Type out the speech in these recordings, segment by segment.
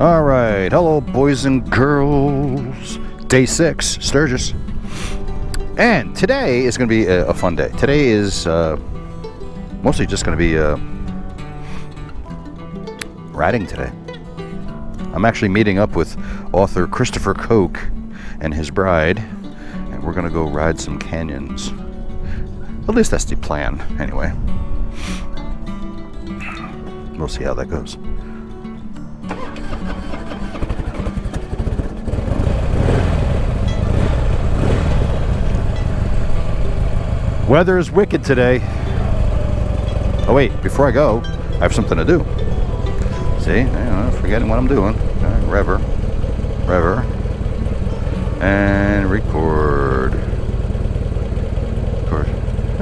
All right, hello boys and girls. Day 6, Sturgis. And today is going to be a fun day. Today is mostly just going to be riding today. I'm actually meeting up with author Christopher Koch and his bride, and we're going to go ride some canyons. At least that's the plan, anyway. We'll see how that goes. Weather is wicked today. Oh wait, before I go, I have something to do. See, I'm forgetting what I'm doing. Rever, and record. All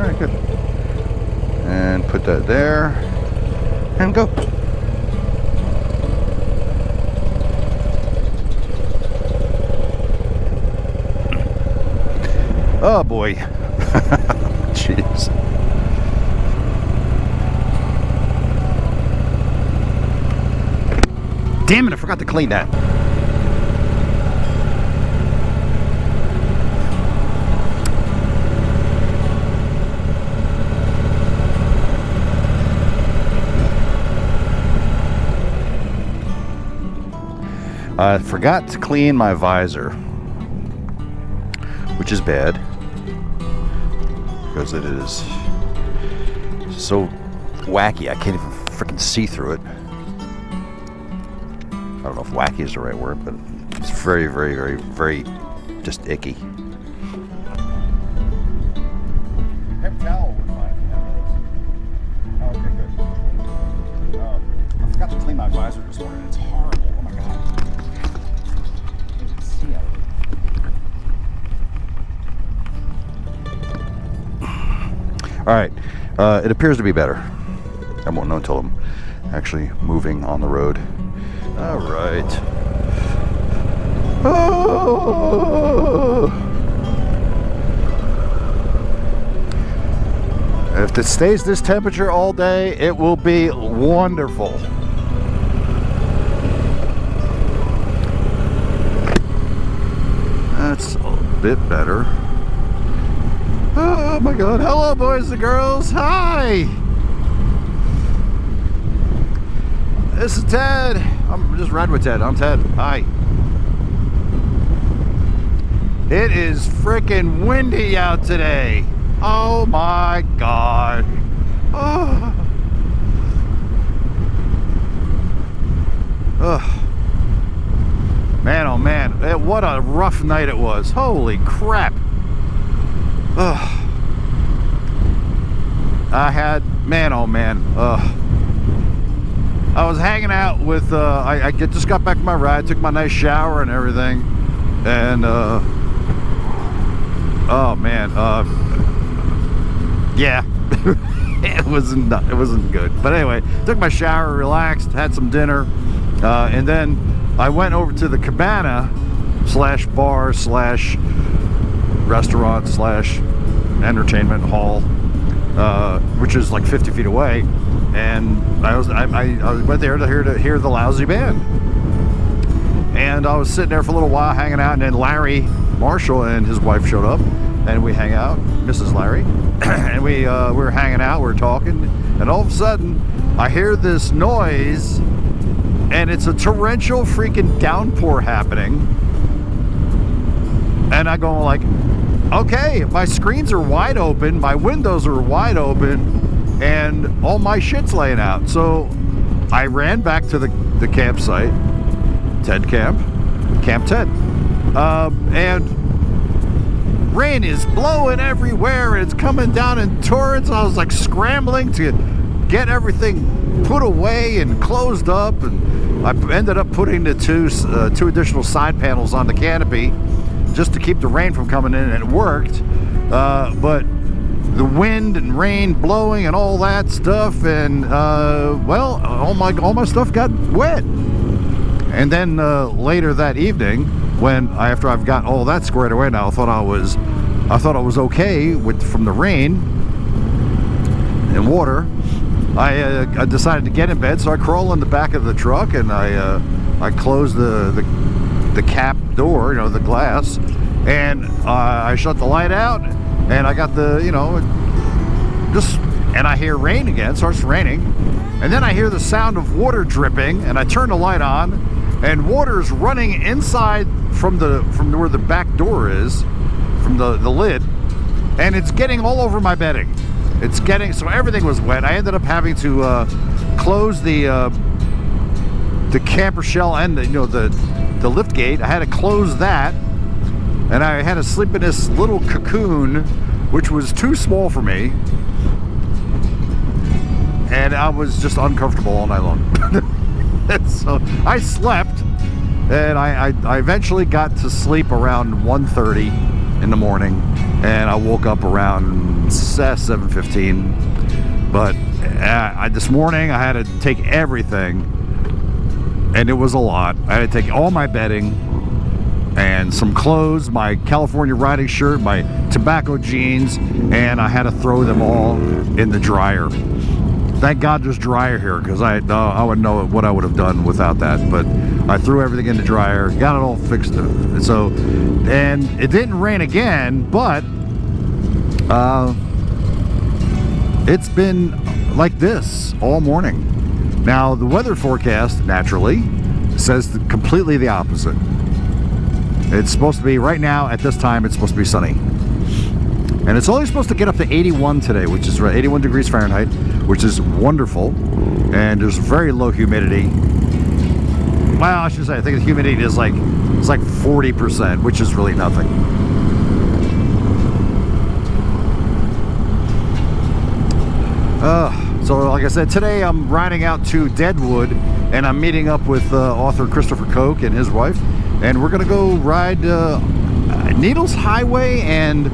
right, good. And put that there, and go. Oh boy. Jeez. Damn it, I forgot to clean that. I forgot to clean my visor, which is bad because it is so wacky I can't even freaking see through it. I don't know if wacky is the right word, but it's very, very, very, very just icky. Paper towel would fine if you have those. Oh, okay, good. I forgot to clean my visor this morning. It's horrible. Oh my god. You can see out of it. All right. It appears to be better. I won't know until I'm actually moving on the road. All right. Oh. If it stays this temperature all day, it will be wonderful. That's a bit better. Oh my god. Hello, boys and girls. Hi. This is Ted. I'm just RidewTed. I'm Ted. Hi. It is freaking windy out today. Oh my god. Oh. Ugh. Man, oh man. What a rough night it was. Holy crap. Ugh. I had, man, oh man. Ugh. I was hanging out with, I just got back from my ride, took my nice shower and everything, and, oh man, yeah, it wasn't good. But anyway, took my shower, relaxed, had some dinner, and then I went over to the cabana / bar / restaurant / entertainment hall, which is like 50 feet away. And I went there to hear the lousy band, and I was sitting there for a little while hanging out, and then Larry Marshall and his wife showed up, and we hang out, Mrs. Larry, and we were hanging out, we were talking, and all of a sudden I hear this noise, and it's a torrential freaking downpour happening, and I go like, okay, my screens are wide open, my windows are wide open, and all my shit's laying out. So I ran back to the campsite, Ted Camp Ted, and rain is blowing everywhere, and it's coming down in torrents. I was like scrambling to get everything put away and closed up, and I ended up putting the two additional side panels on the canopy just to keep the rain from coming in, and it worked. But the wind and rain blowing and all that stuff, and well, all my stuff got wet. And then later that evening, after I've got all that squared away, now I thought I was okay from the rain and water. I decided to get in bed, so I crawl in the back of the truck, and I I closed the cap door, you know, the glass, and I shut the light out, and I got the, you know, and I hear rain again. It starts raining, and then I hear the sound of water dripping, and I turn the light on, and water's running inside from where the back door is, from the lid, and it's getting all over my bedding. It's getting, so everything was wet. I ended up having to close the camper shell and the lift gate. I had to close that, and I had to sleep in this little cocoon, which was too small for me, and I was just uncomfortable all night long. So I slept, and I eventually got to sleep around 1:30 in the morning, and I woke up around 7:15. But this morning I had to take everything, and it was a lot. I had to take all my bedding and some clothes, my California riding shirt, my tobacco jeans, and I had to throw them all in the dryer. Thank God there's dryer here, because I wouldn't know what I would have done without that. But I threw everything in the dryer, got it all fixed. So, and it didn't rain again, but it's been like this all morning. Now, the weather forecast, naturally, says completely the opposite. It's supposed to be, right now, at this time, it's supposed to be sunny. And it's only supposed to get up to 81 today, which is 81 degrees Fahrenheit, which is wonderful. And there's very low humidity. Well, I should say, I think the humidity is like 40%, which is really nothing. So like I said, today I'm riding out to Deadwood, and I'm meeting up with author Christopher Koch and his wife, and we're gonna go ride Needles Highway and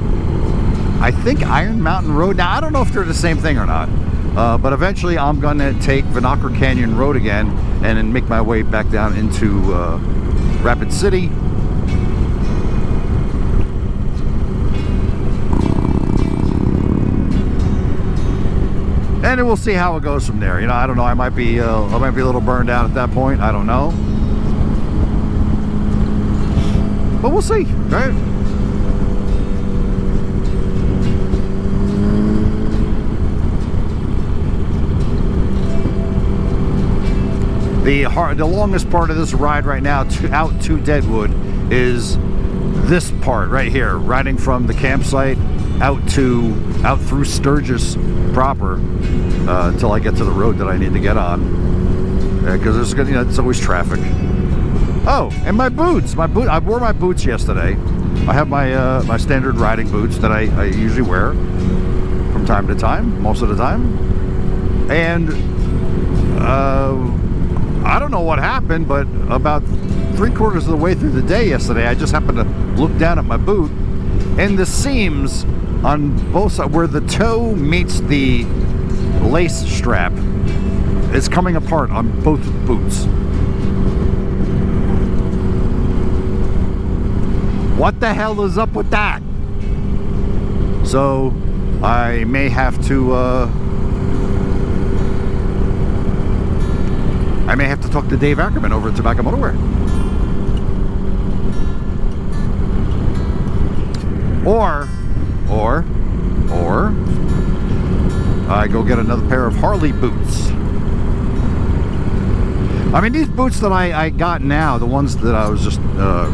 I think Iron Mountain Road. Now, I don't know if they're the same thing or not, but eventually I'm gonna take Vinocra Canyon Road again and then make my way back down into Rapid City. And then we'll see how it goes from there. You know, I don't know. I might be a little burned out at that point. I don't know, but we'll see, right? The longest part of this ride right now out to Deadwood is this part right here, riding from the campsite out through Sturgis proper, until I get to the road that I need to get on, because there's it's always traffic. Oh, and my boots. I wore my boots yesterday. I have my standard riding boots that I usually wear from time to time, most of the time, and I don't know what happened, but about 3/4 of the way through the day yesterday, I just happened to look down at my boot, and the seams on both sides, where the toe meets the lace strap, is coming apart on both boots. What the hell is up with that? So I may have to talk to Dave Ackerman over at Tobacco Motorwear. Or I go get another pair of Harley boots. I mean, these boots that I got now, the ones that I was just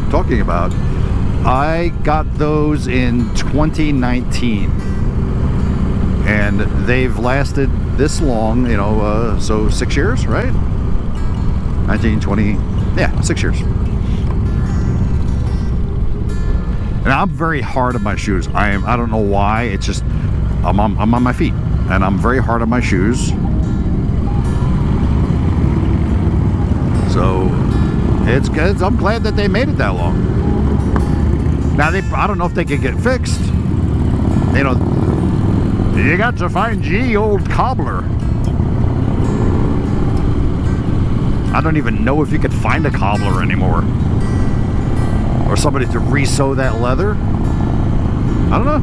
talking about, I got those in 2019. And they've lasted this long, so 6 years, right? 19, 20, yeah, 6 years. And I'm very hard on my shoes. I don't know why. It's just I'm on my feet, and I'm very hard on my shoes. So it's good. I'm glad that they made it that long. Now I don't know if they could get fixed. You got to find ye old cobbler. I don't even know if you could find a cobbler anymore. Or somebody to re-sew that leather. I don't know.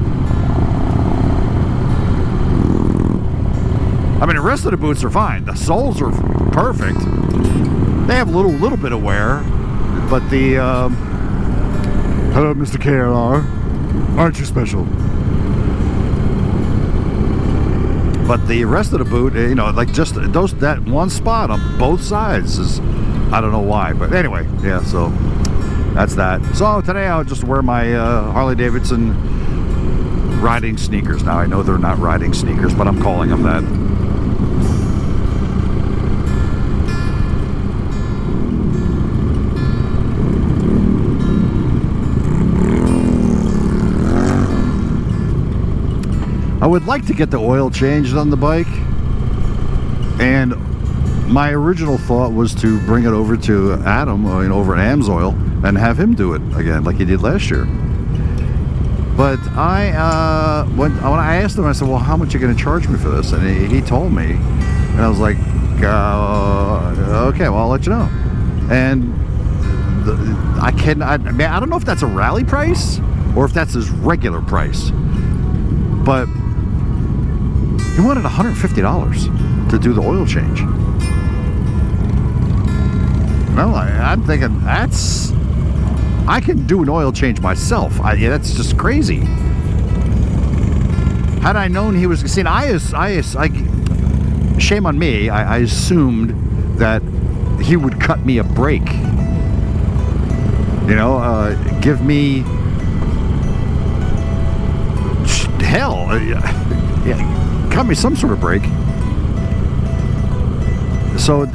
I mean, the rest of the boots are fine. The soles are perfect. They have a little bit of wear, but the hello, Mr. KLR, aren't you special? But the rest of the boot, you know, like just that one spot on both sides is, I don't know why, but anyway, yeah. So that's that. So today I'll just wear my Harley Davidson riding sneakers. Now I know they're not riding sneakers, but I'm calling them that. I would like to get the oil changed on the bike, and my original thought was to bring it over to Adam, over at Amsoil, and have him do it again like he did last year. But when I asked him, I said, well, how much are you going to charge me for this? And he told me, and I was like, okay, well, I'll let you know. And I don't know if that's a rally price or if that's his regular price, but he wanted $150 to do the oil change. No, I'm thinking I can do an oil change myself. That's just crazy. Had I known he was, shame on me. I assumed that he would cut me a break. Give me hell. Cut me some sort of break. So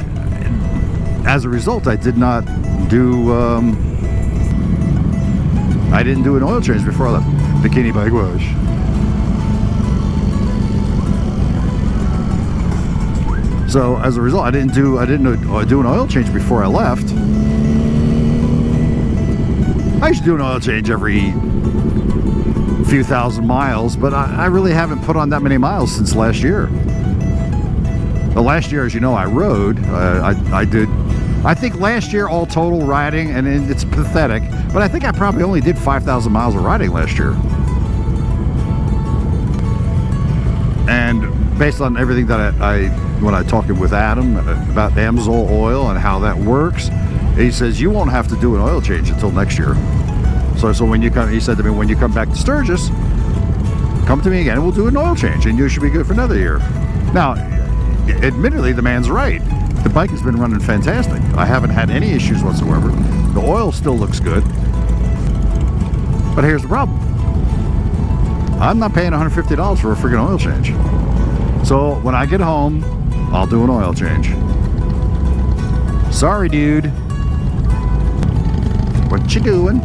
as a result, I did not do I didn't do an oil change before I left. Bikini bike wash. So as a result, I didn't do an oil change before I left. I used to do an oil change every few thousand miles, but I really haven't put on that many miles since last year. The last year, as you know, I rode. I did. I think last year, all total riding, and it's pathetic, but I think I probably only did 5,000 miles of riding last year. And based on everything that when I talked with Adam about Amsoil oil and how that works, he says you won't have to do an oil change until next year. So when you come, he said to me, when you come back to Sturgis, come to me again and we'll do an oil change and you should be good for another year. Now, admittedly, the man's right. The bike has been running fantastic. I haven't had any issues whatsoever. The oil still looks good. But here's the problem. I'm not paying $150 for a freaking oil change. So when I get home, I'll do an oil change. Sorry, dude. What you doing?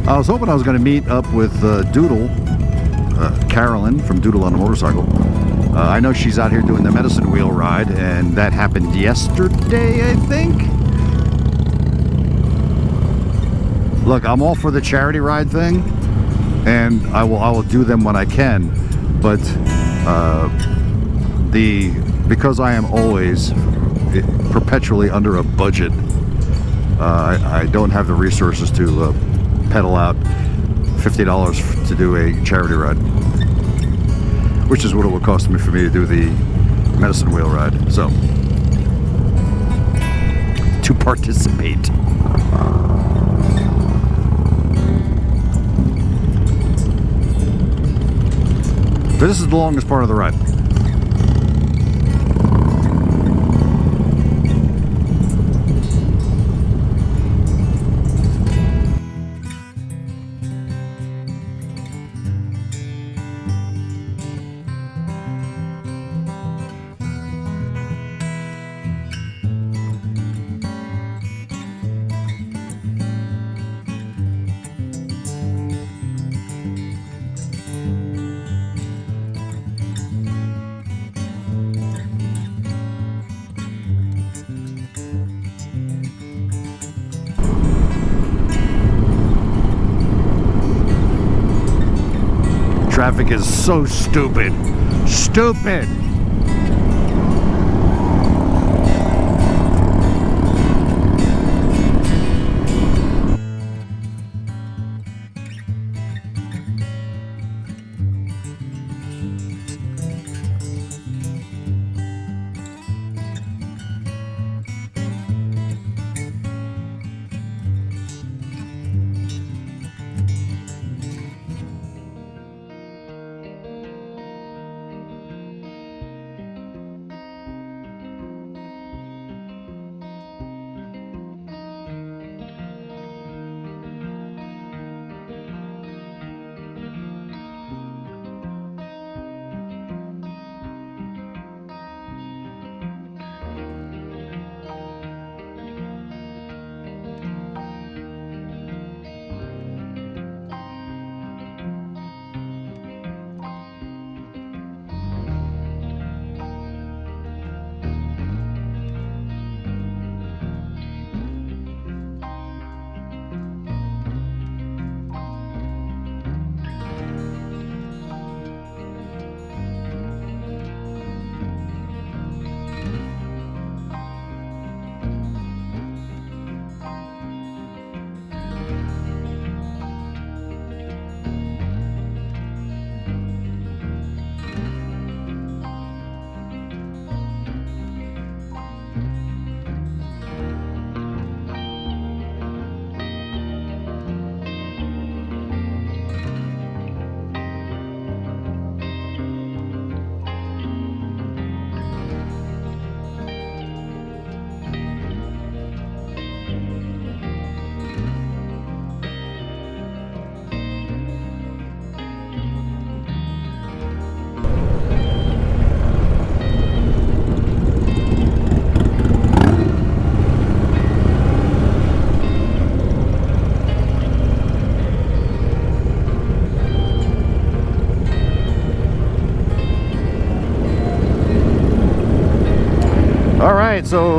I was hoping I was going to meet up with Doodle, Carolyn from Doodle on a Motorcycle. I know she's out here doing the medicine wheel ride, and that happened yesterday, I think. Look, I'm all for the charity ride thing, and I will do them when I can. But because I am always perpetually under a budget, I don't have the resources to pedal out $50 to do a charity ride, which is what it would cost me for me to do the medicine wheel ride. So, to participate. So this is the longest part of the ride. Traffic is so stupid. Stupid!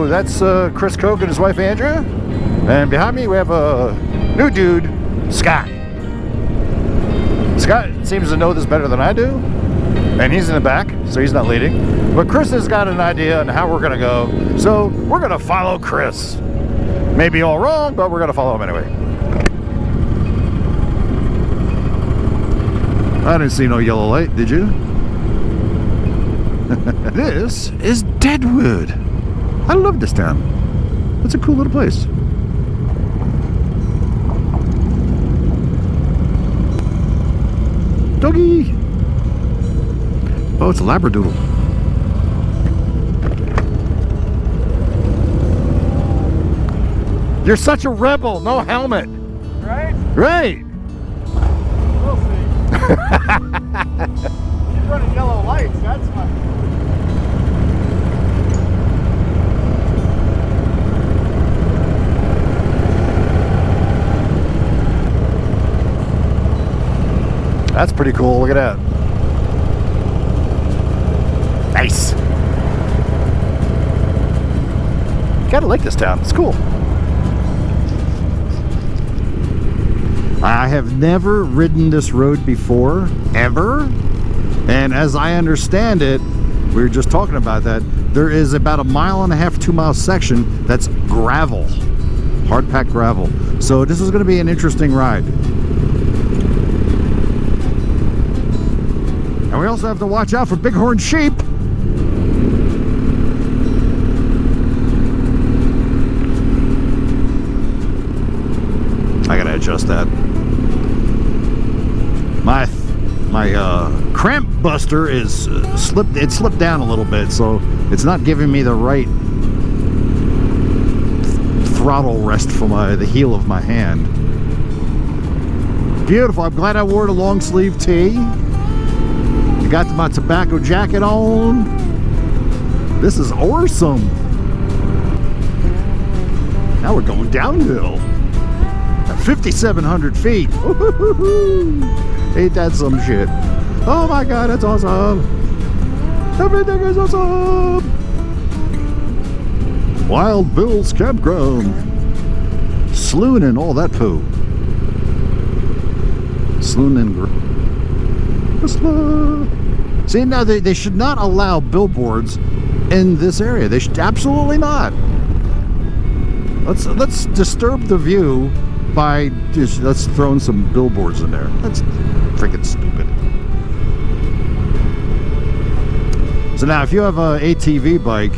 So that's Chris Koch and his wife Andrea. And behind me we have a new dude, Scott. Scott seems to know this better than I do. And he's in the back, so he's not leading. But Chris has got an idea on how we're gonna go. So we're gonna follow Chris. Maybe all wrong, but we're gonna follow him anyway. I didn't see no yellow light, did you? This is Deadwood. I love this town. It's a cool little place. Doggy! Oh, it's a Labradoodle. You're such a rebel, no helmet. Right? Right. We'll see. She's running yellow lights, that's fine. That's pretty cool, look at that. Nice. Gotta like this town, it's cool. I have never ridden this road before, ever. And as I understand it, we were just talking about that, there is about 1.5 mile, 2 mile section that's gravel, hard packed gravel. So this is gonna be an interesting ride. And we also have to watch out for bighorn sheep. I gotta adjust that. My cramp buster is slipped down a little bit, so it's not giving me the right throttle rest for the heel of my hand. Beautiful. I'm glad I wore the long sleeve tee. I got my tobacco jacket on. This is awesome. Now we're going downhill. 5,700 feet. Ain't that some shit? Oh my God, that's awesome. Everything is awesome. Wild Bill's Campground. Sloon and all that poo. Sloon and see, now they should not allow billboards in this area. They should absolutely not. Let's disturb the view by just let's throw in some billboards in there. That's freaking stupid. So now if you have a ATV bike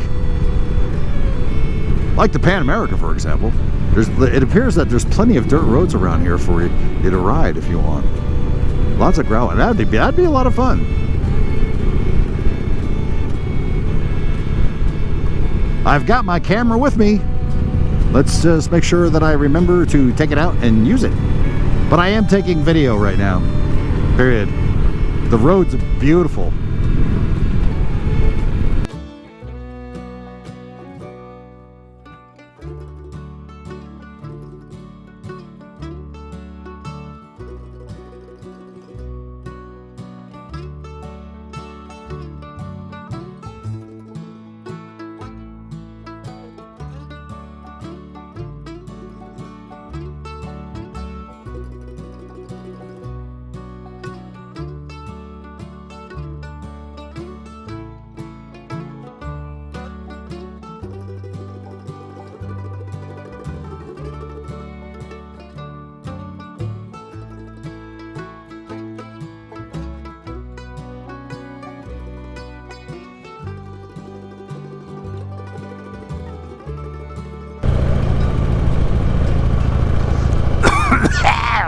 like the Pan America, for example, it appears that there's plenty of dirt roads around here for you to ride if you want. Lots of gravel. That'd be a lot of fun. I've got my camera with me. Let's just make sure that I remember to take it out and use it. But I am taking video right now. Period. The roads are beautiful.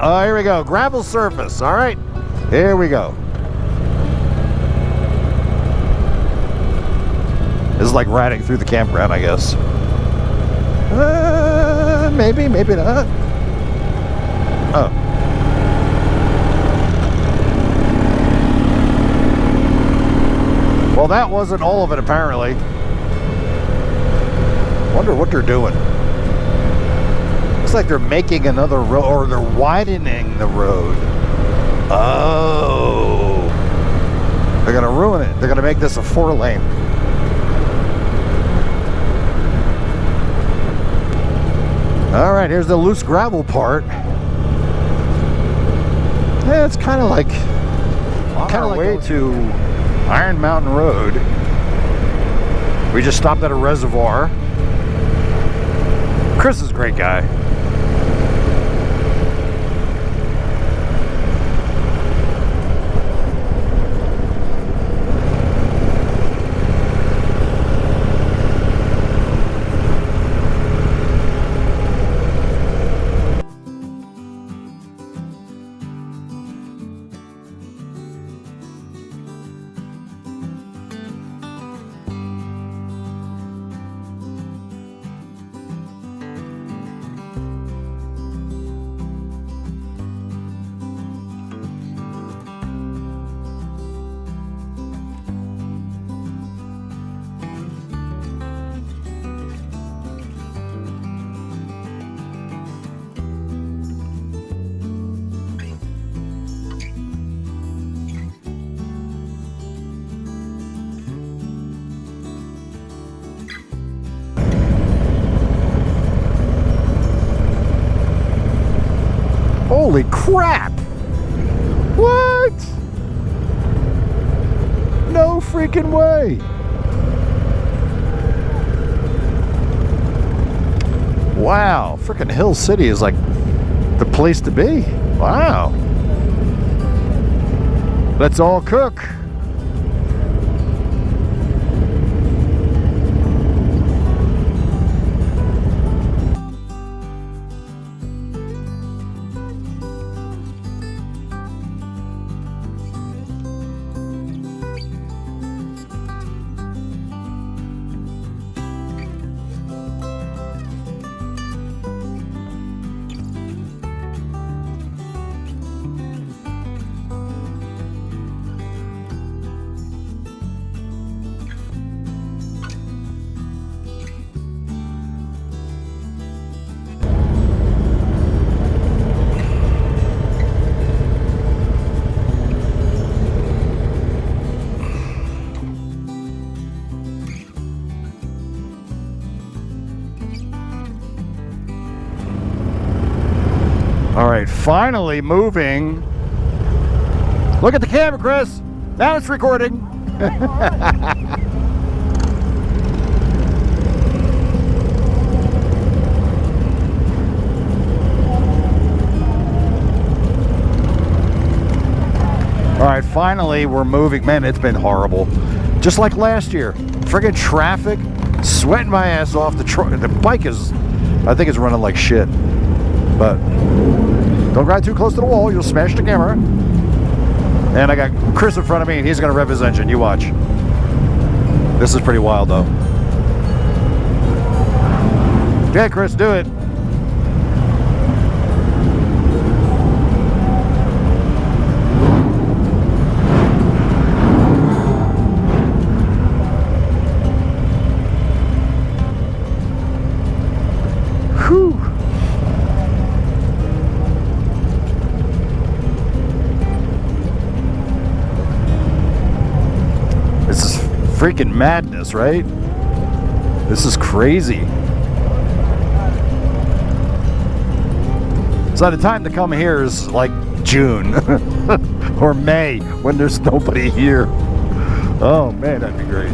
Oh, here we go. Gravel surface. All right. Here we go. This is like riding through the campground, I guess. Maybe, maybe not. Oh. Well, that wasn't all of it, apparently. Wonder what they're doing. Looks like they're making another road, or they're widening the road. Oh. They're gonna ruin it. They're gonna make this a 4-lane. right, here's the loose gravel part. Yeah, it's kind of like on our way to Iron Mountain Road. We just stopped at a reservoir. Chris is a great guy. Holy crap! What? No freaking way! Wow, freaking Hill City is like the place to be. Wow. Let's all cook. All right, finally moving. Look at the camera, Chris. Now it's recording. All right, finally we're moving. Man, it's been horrible. Just like last year. Friggin' traffic, sweating my ass off. The bike is, I think it's running like shit. But don't ride too close to the wall, you'll smash the camera. And I got Chris in front of me and he's gonna rev his engine, you watch. This is pretty wild though. Yeah, Chris, do it. Whew. This is freaking madness, right? This is crazy. So the time to come here is like June or May when there's nobody here. Oh man, that'd be great.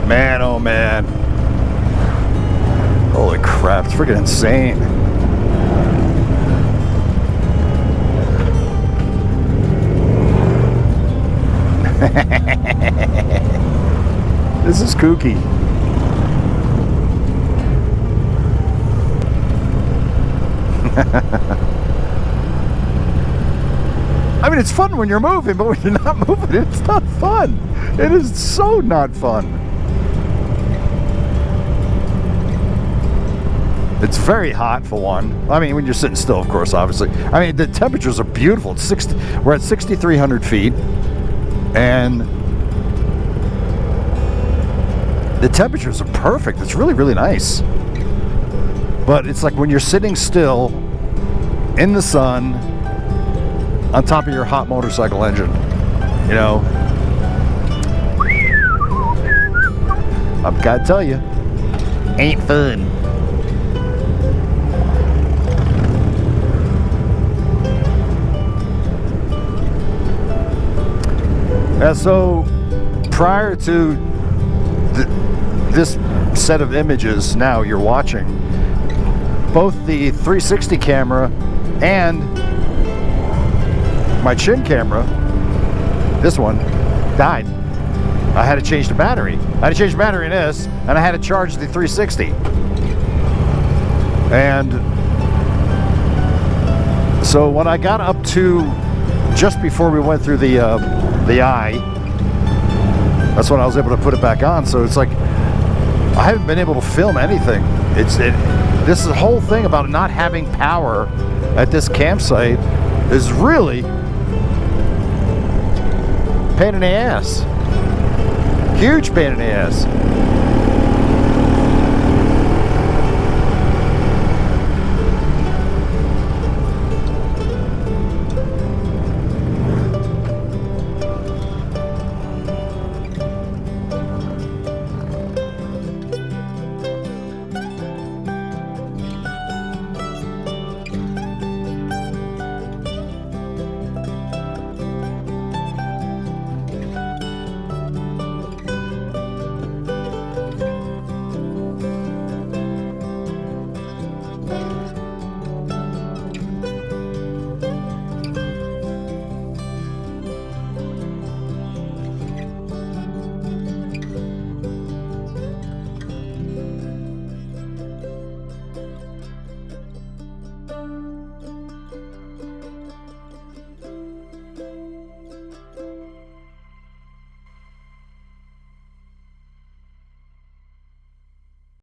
Man, oh man. Holy crap, it's freaking insane. This is kooky. I mean, it's fun when you're moving, but when you're not moving, it's not fun. It is so not fun. It's very hot for one. I mean, when you're sitting still, of course, obviously. I mean, the temperatures are beautiful. It's we're at 6,300 feet, and the temperatures are perfect. It's really, really nice. But it's like when you're sitting still in the sun on top of your hot motorcycle engine, you know. I've got to tell you, Ain't fun. So prior to this set of images now you're watching, both the 360 camera and my chin camera, this one, died. I had to change the battery. I had to change the battery in this, and I had to charge the 360. And so when I got up to just before we went through the eye, that's when I was able to put it back on. So it's like I haven't been able to film anything. This whole thing about not having power at this campsite is really pain in the ass. Huge pain in the ass.